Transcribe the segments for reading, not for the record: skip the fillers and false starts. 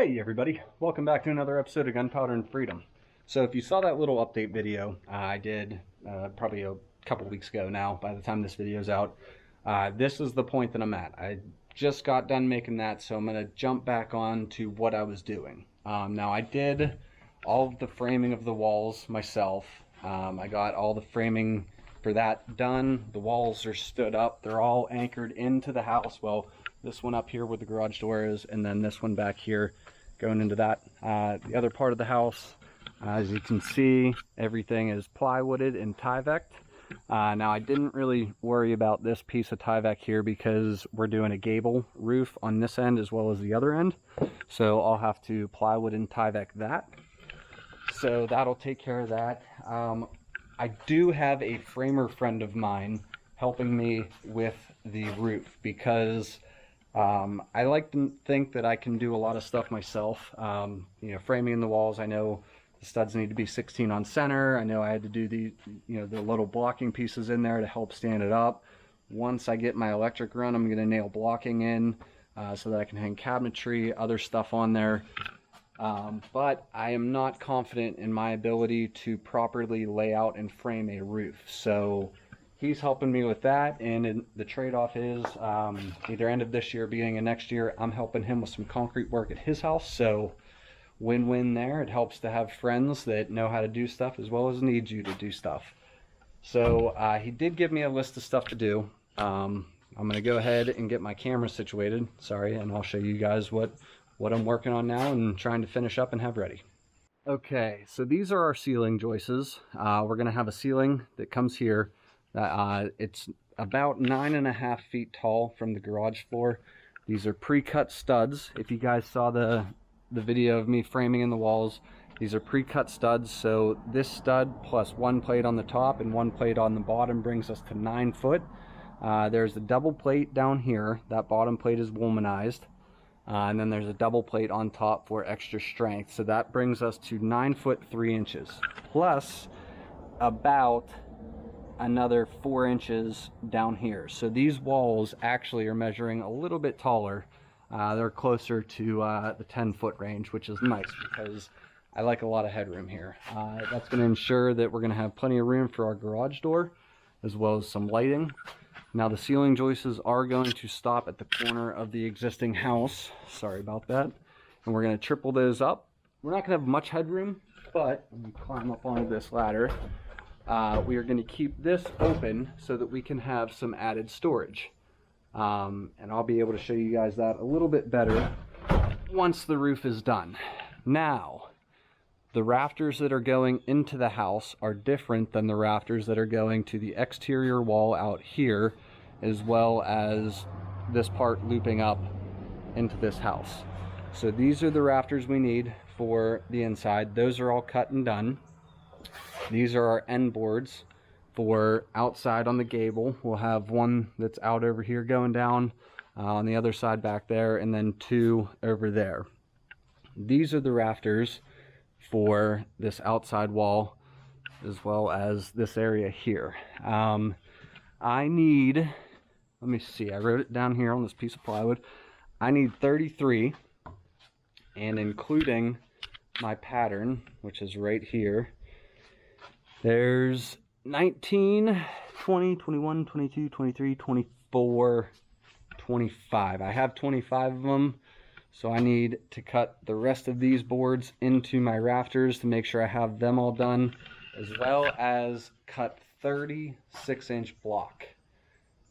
Hey everybody, welcome back to another episode of Gunpowder and Freedom. So if you saw that little update video I did probably a couple weeks ago now, by the time this video's out, this is the point that I'm at. I just got done making that, so I'm going to jump back on to what I was doing. Now I did all of the framing of the walls myself. I got all the framing for that done. The walls are stood up. They're all anchored into the house. Well, this one up here where the garage door is, and then this one back here going into that. The other part of the house, as you can see, everything is plywooded and Tyvek'd. Now I didn't really worry about this piece of Tyvek here because we're doing a gable roof on this end as well as the other end. So I'll have to plywood and Tyvek that. So that'll take care of that. I do have a framer friend of mine helping me with the roof because I like to think that I can do a lot of stuff myself. You know, framing in the walls, I know the studs need to be 16 on center. I know I had to do the little blocking pieces in there to help stand it up. Once I get my electric run, I'm going to nail blocking in so that I can hang cabinetry, other stuff on there. But I am not confident in my ability to properly lay out and frame a roof. So he's helping me with that, and the trade-off is either end of this year, beginning of next year, I'm helping him with some concrete work at his house. So win-win there. It helps to have friends that know how to do stuff as well as need you to do stuff. So he did give me a list of stuff to do. I'm going to go ahead and get my camera situated. Sorry, and I'll show you guys what I'm working on now and trying to finish up and have ready. Okay, so these are our ceiling joists. We're going to have a ceiling that comes here. It's about 9.5 feet tall from the garage floor. These are pre-cut studs. If you guys saw the video of me framing in the walls, these are pre-cut studs. So this stud plus one plate on the top and one plate on the bottom brings us to 9 foot. There's a double plate down here. That bottom plate is womanized. And then there's a double plate on top for extra strength. So that brings us to 9 foot 3 inches. Plus about another 4 inches down here. So these walls actually are measuring a little bit taller. They're closer to the 10-foot range, which is nice because I like a lot of headroom here. That's going to ensure that we're going to have plenty of room for our garage door as well as some lighting. Now the ceiling joists are going to stop at the corner of the existing house. Sorry about that. And we're going to triple those up. We're not going to have much headroom, but when we climb up onto this ladder, we are going to keep this open so that we can have some added storage. And I'll be able to show you guys that a little bit better once the roof is done. Now, the rafters that are going into the house are different than the rafters that are going to the exterior wall out here, as well as this part looping up into this house. So these are the rafters we need for the inside. Those are all cut and done. These are our end boards for outside on the gable. We'll have one that's out over here going down on the other side back there, and then 2 over there. These are the rafters for this outside wall as well as this area here. I need, let me see, I wrote it down here on this piece of plywood. I need 33, and including my pattern, which is right here, there's 19, 20, 21, 22, 23, 24, 25. I have 25 of them. So I need to cut the rest of these boards into my rafters to make sure I have them all done, as well as cut 36-inch block.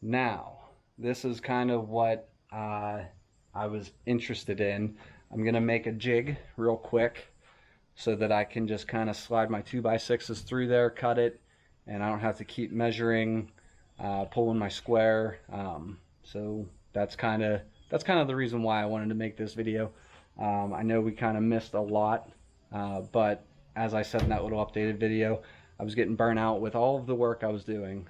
Now, this is kind of what I was interested in. I'm going to make a jig real quick so that I can just kind of slide my 2x6s through there, cut it, and I don't have to keep measuring, pulling my square. So that's kind of the reason why I wanted to make this video. I know we kind of missed a lot, but as I said in that little updated video, I was getting burnt out with all of the work I was doing.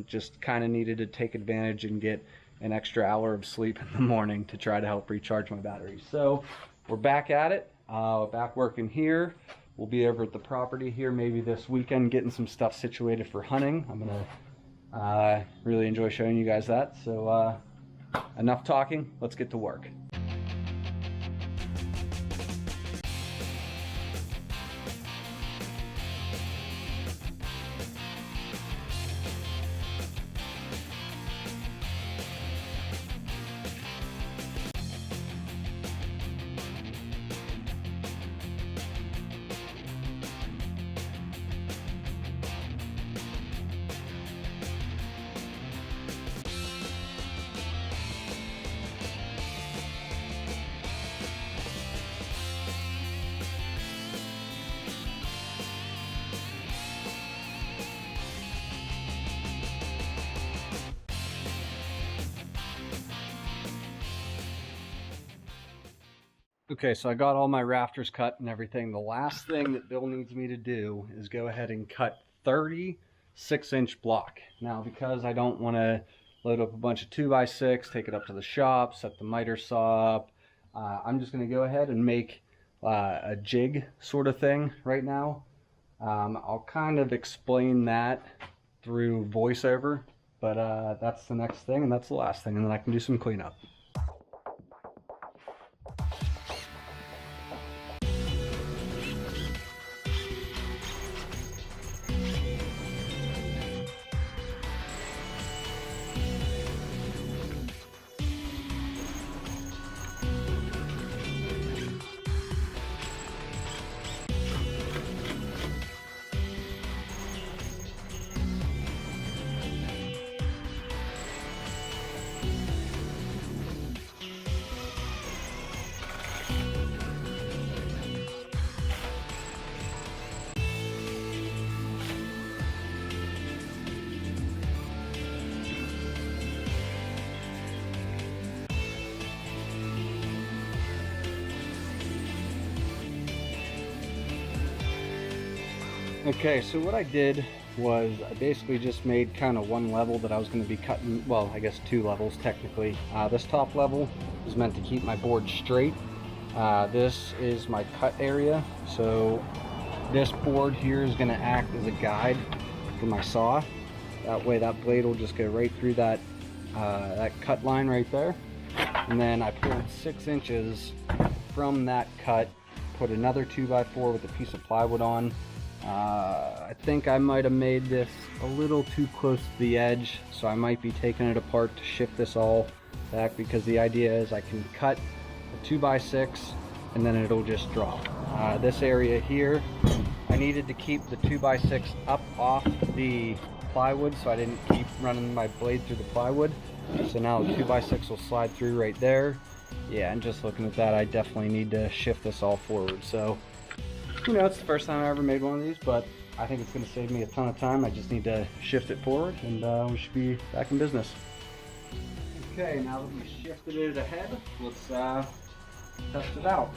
Just kind of needed to take advantage and get an extra hour of sleep in the morning to try to help recharge my batteries. So we're back at it, back working here. We'll be over at the property here maybe this weekend getting some stuff situated for hunting. I'm gonna really enjoy showing you guys that. So enough talking, let's get to work. Okay, so I got all my rafters cut and everything. The last thing that Bill needs me to do is go ahead and cut 36-inch block. Now, because I don't want to load up a bunch of 2x6, take it up to the shop, set the miter saw up, I'm just going to go ahead and make a jig sort of thing right now. I'll kind of explain that through voiceover, but that's the next thing, and that's the last thing, and then I can do some cleanup. Okay, so what I did was I basically just made kind of one level that I was going to be cutting, well, I guess 2 levels technically. This top level is meant to keep my board straight. This is my cut area, so this board here is going to act as a guide for my saw. That way that blade will just go right through that, that cut line right there. And then I pulled 6 inches from that cut, put another 2x4 with a piece of plywood on. I think I might have made this a little too close to the edge, so I might be taking it apart to shift this all back, because the idea is I can cut a 2x6 and then it'll just drop. This area here, I needed to keep the 2x6 up off the plywood so I didn't keep running my blade through the plywood. So now the 2x6 will slide through right there. Yeah, and just looking at that, I definitely need to shift this all forward. So, you know, it's the first time I ever made one of these, but I think it's going to save me a ton of time. I just need to shift it forward, and we should be back in business. Okay, now that we shifted it ahead, let's test it out.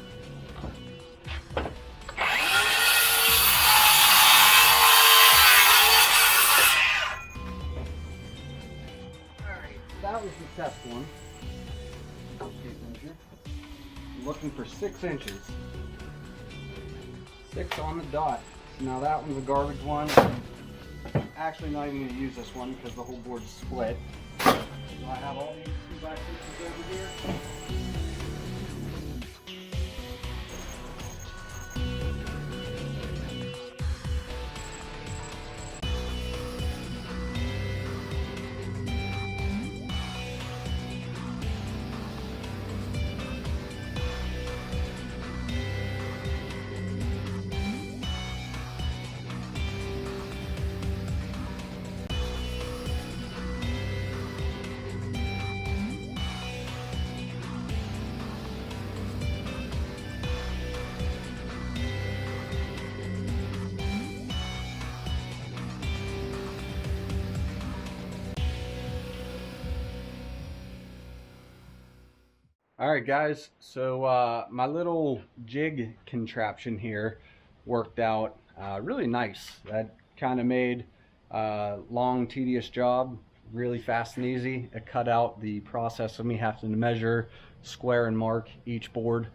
Alright, that was the test one. I'm looking for 6 inches. 6 on the dot. So now that one's a garbage one. Actually not even going to use this one because the whole board's split. So I have all these 2x6s over here. Alright guys, so my little jig contraption here worked out really nice. That kind of made a long tedious job really fast and easy. It cut out the process of me having to measure, square and mark each board.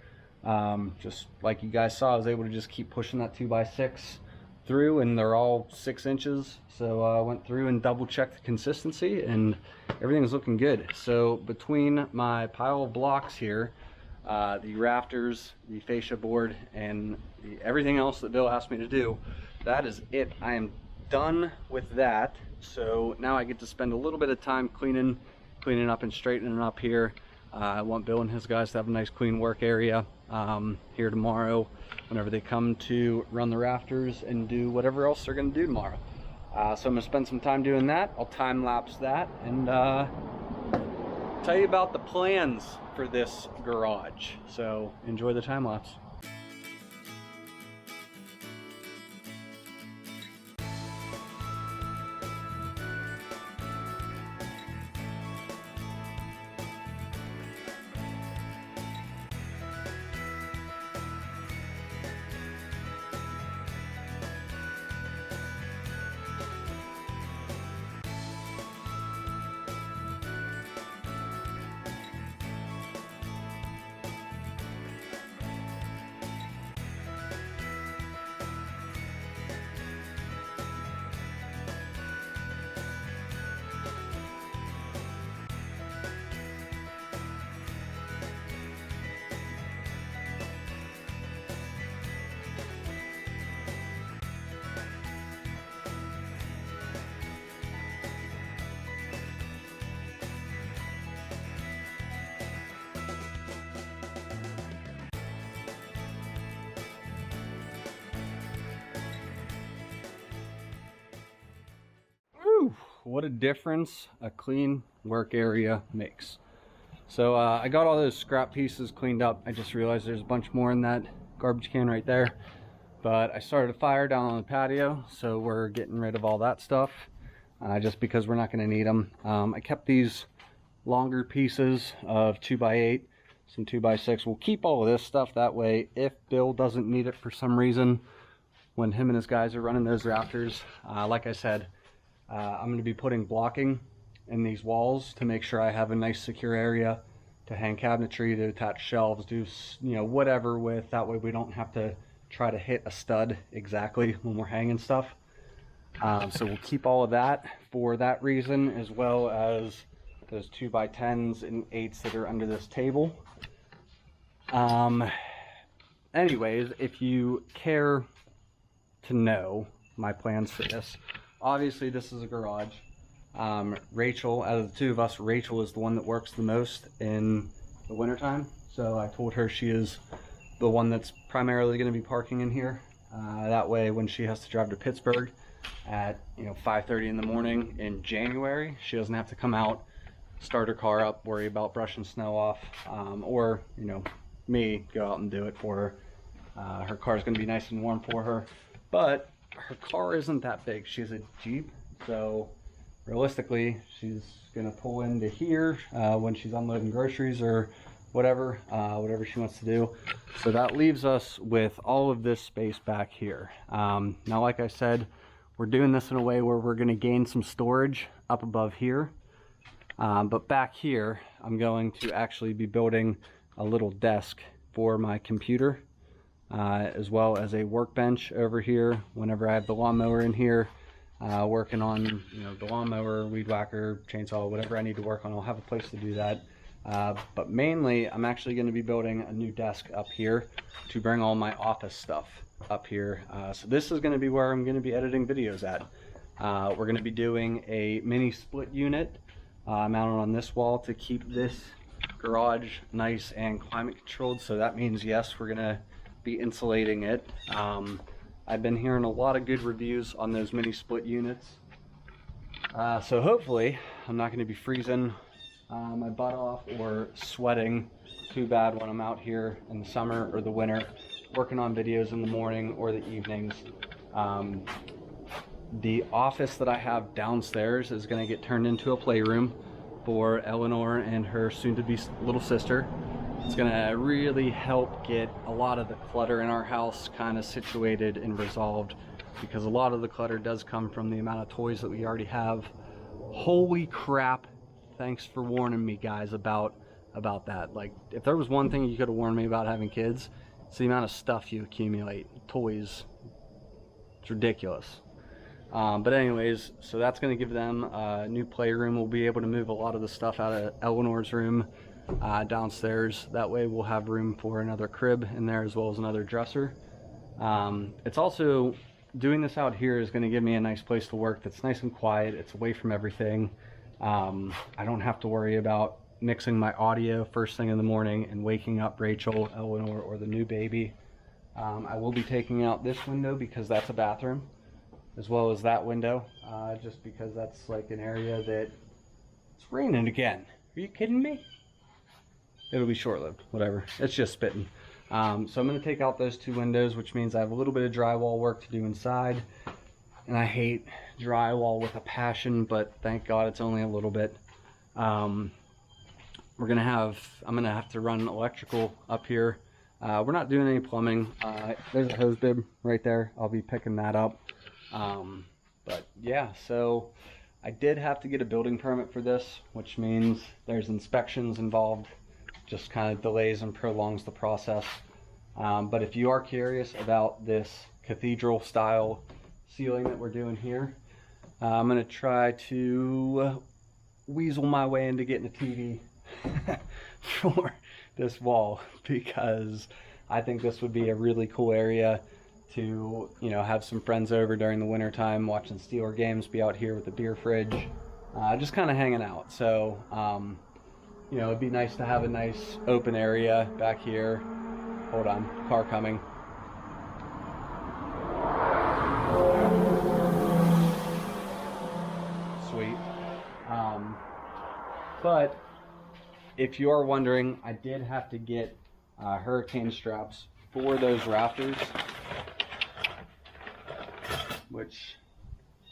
Just like you guys saw, I was able to just keep pushing that 2x6 through, and they're all 6 inches. So I went through and double checked the consistency, and everything is looking good. So between my pile of blocks here, the rafters, the fascia board, and everything else that Bill asked me to do, that is it. I am done with that. So now I get to spend a little bit of time cleaning up and straightening up here. I want Bill and his guys to have a nice clean work area here tomorrow whenever they come to run the rafters and do whatever else they're going to do tomorrow. So I'm going to spend some time doing that. I'll time lapse that and tell you about the plans for this garage. So enjoy the time lapse. what a difference a clean work area makes. So I got all those scrap pieces cleaned up. I just realized there's a bunch more in that garbage can right there. But I started a fire down on the patio, so we're getting rid of all that stuff just because we're not going to need them. I kept these longer pieces of 2x8, some 2x6. We'll keep all of this stuff, that way if Bill doesn't need it for some reason when him and his guys are running those rafters, like I said, I'm going to be putting blocking in these walls to make sure I have a nice secure area to hang cabinetry, to attach shelves, do whatever with. That way we don't have to try to hit a stud exactly when we're hanging stuff. So we'll keep all of that for that reason, as well as those 2x10s and 8s that are under this table. Anyways, if you care to know my plans for this, obviously this is a garage. Rachel, out of the two of us, Rachel is the one that works the most in the wintertime. So I told her she is the one that's primarily going to be parking in here. That way when she has to drive to Pittsburgh at 5:30 in the morning in January, she doesn't have to come out, start her car up, worry about brushing snow off, or me go out and do it for her. Her car is going to be nice and warm for her, but her car isn't that big. She's a Jeep, so realistically she's going to pull into here when she's unloading groceries or whatever she wants to do. So that leaves us with all of this space back here. Now, like I said, we're doing this in a way where we're going to gain some storage up above here, but back here I'm going to actually be building a little desk for my computer, as well as a workbench over here whenever I have the lawnmower in here, working on the lawnmower, weed whacker, chainsaw, whatever I need to work on. I'll have a place to do that. But mainly I'm actually going to be building a new desk up here to bring all my office stuff up here. So this is going to be where I'm going to be editing videos at. We're going to be doing a mini split unit mounted on this wall to keep this garage nice and climate controlled. So that means, yes, we're going to be insulating it. I've been hearing a lot of good reviews on those mini split units. So hopefully I'm not going to be freezing my butt off or sweating too bad when I'm out here in the summer or the winter working on videos in the morning or the evenings. The office that I have downstairs is going to get turned into a playroom for Eleanor and her soon-to-be little sister. It's going to really help get a lot of the clutter in our house kind of situated and resolved, because a lot of the clutter does come from the amount of toys that we already have. Holy crap, thanks for warning me, guys, about that. Like, if there was one thing you could have warned me about having kids, it's the amount of stuff you accumulate. Toys, it's ridiculous. But anyways, so that's going to give them a new playroom. We'll be able to move a lot of the stuff out of Eleanor's room downstairs. That way we'll have room for another crib in there, as well as another dresser. It's also, doing this out here is going to give me a nice place to work that's nice and quiet. It's away from everything. I don't have to worry about mixing my audio first thing in the morning and waking up Rachel, Eleanor, or the new baby. I will be taking out this window because that's a bathroom, as well as that window, just because that's like an area that it's raining again. Are you kidding me? It'll be short-lived, whatever. It's just spitting. So I'm going to take out those two windows, which means I have a little bit of drywall work to do inside. And I hate drywall with a passion, but thank God it's only a little bit. I'm gonna have to run electrical up here. We're not doing any plumbing. There's a hose bib right there. I'll be picking that up. But yeah, so I did have to get a building permit for this, which means there's inspections involved. Just kind of delays and prolongs the process. But if you are curious about this cathedral style ceiling that we're doing here, I'm going to try to weasel my way into getting a TV for this wall, because I think this would be a really cool area to have some friends over during the winter time, watching Steeler games, be out here with the beer fridge, just kind of hanging out. So it'd be nice to have a nice open area back here. Hold on, car coming. Sweet. But if you are wondering, I did have to get hurricane straps for those rafters, which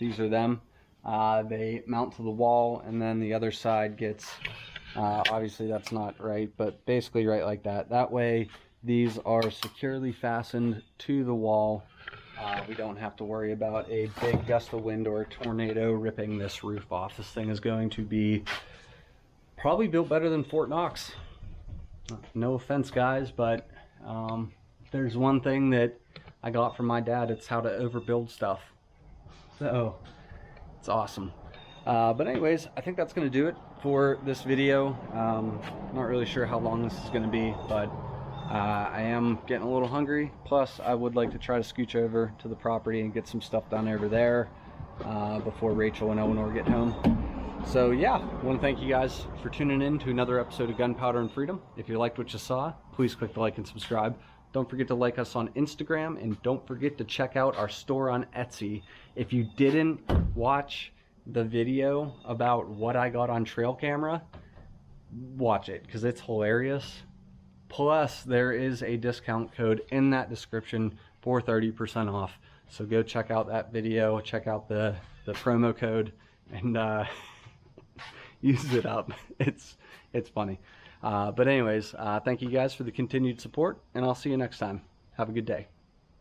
these are them. They mount to the wall, and then the other side gets, obviously that's not right, but basically right like that. That way these are securely fastened to the wall. We don't have to worry about a big gust of wind or a tornado ripping this roof off. This thing is going to be probably built better than Fort Knox. No offense, guys, but there's one thing that I got from my dad. It's how to overbuild stuff. So it's awesome. But anyways, I think that's going to do it for this video. Not really sure how long this is going to be, but I am getting a little hungry. Plus, I would like to try to scooch over to the property and get some stuff done over there before Rachel and Eleanor get home. So yeah, I want to thank you guys for tuning in to another episode of Gunpowder and Freedom. If you liked what you saw, please click the like and subscribe. Don't forget to like us on Instagram, and don't forget to check out our store on Etsy. If you didn't watch the video about what I got on trail camera, watch it because it's hilarious. Plus, there is a discount code in that description for 30% off. So go check out that video, check out the promo code, and use it up. It's funny. But anyways, thank you guys for the continued support, and I'll see you next time. Have a good day.